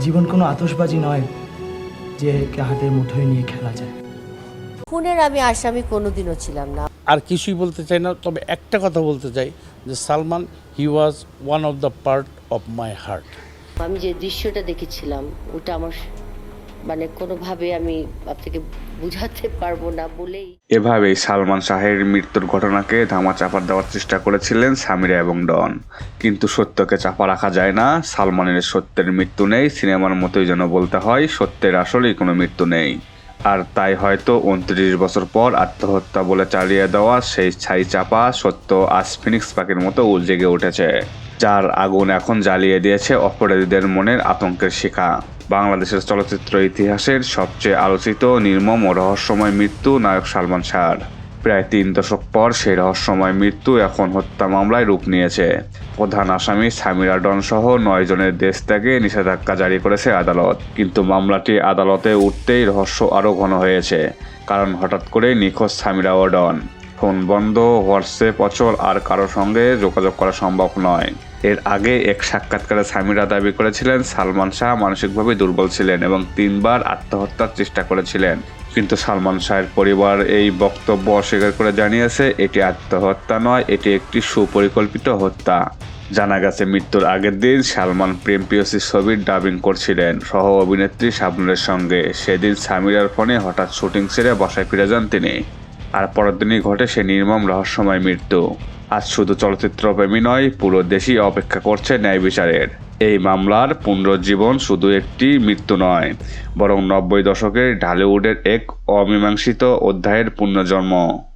জীবন কোনো আতশবাজি নয় যে হাতের মুঠোয় নিয়ে খেলা যায়। খুনের আমি আসামি কোনোদিনও ছিলাম না। আর কিছুই বলতে চাই না, তবে একটা কথা বলতে চাই যে Salman he was one of the part of my heart. আমি যে দৃশ্যটা দেখেছিলাম ওটা আমার মানে কোনোভাবে আমি আপনাকে বুঝাতে পারবো না বলেই। এভাবেই সালমান শাহের মৃত্যুর ঘটনাকে ধামাচাপা দেওয়ার চেষ্টা করেছিলেন সামিরা এবং ডন। কিন্তু সত্যকে চাপা রাখা যায় না। সালমানের সত্যের মৃত্যু নেই, সিনেমার মতোই যেন বলতে হয় সত্যের আসলেই কোনো মৃত্যু নেই। আর তাই হয়তো 29 বছর পর আত্মহত্যা বলে চালিয়ে দেওয়া সেই ছাই চাপা সত্য আজ ফিনিক্স পাখির মতো জেগে উঠেছে, যার আগুন এখন জ্বালিয়ে দিয়েছে অপরাধীদের মনের আতঙ্কের শিখা। বাংলাদেশের চলচ্চিত্র ইতিহাসের সবচেয়ে আলোচিত নির্মম ও রহস্যময় মৃত্যু নায়ক সালমান শাহর। প্রায় 3 দশক পর সেই রহস্যময় মৃত্যু এখন হত্যা মামলায় রূপ নিয়েছে। প্রধান আসামি সামিরা ডন সহ 9 জনের দেশ ত্যাগে নিষেধাজ্ঞা জারি করেছে আদালত। কিন্তু মামলাটি আদালতে উঠতেই রহস্য আরও ঘন হয়েছে, কারণ হঠাৎ করে নিখোঁজ সামিরা ও ডন। ফোন বন্ধ, হোয়াটসঅ্যাপ অচল, আর কারো সঙ্গে যোগাযোগ করা সম্ভব নয়। এর আগে এক সাক্ষাৎকারে সামিরা দাবি করেছিলেন সালমান শাহ মানসিকভাবে দুর্বল ছিলেন এবং 3 বার আত্মহত্যার চেষ্টা করেছিলেন। কিন্তু সালমান শাহের পরিবার এই বক্তব্য অস্বীকার করে জানিয়েছে এটি আত্মহত্যা নয়, এটি একটি সুপরিকল্পিত হত্যা। জানা গেছে মৃত্যুর আগের দিন সালমান প্রেম প্রেয়সী ছবির ডাবিং করছিলেন সহ অভিনেত্রী শাবনূরের সঙ্গে। সেদিন সামিরার ফোনে হঠাৎ শুটিং ছেড়ে বাসায় ফিরে যান তিনি। আর পরের দিনই ঘটে সে নির্মম রহস্যময় মৃত্যু। আজ শুধু চলচ্চিত্রপ্রেমী নয়, পুরো দেশই অপেক্ষা করছে ন্যায় বিচারের। এই মামলার পুনরুজ্জীবন শুধু একটি মৃত্যু নয়, বরং 90 দশকের ঢালিউডের এক অমীমাংসিত অধ্যায়ের পুনর্জন্ম।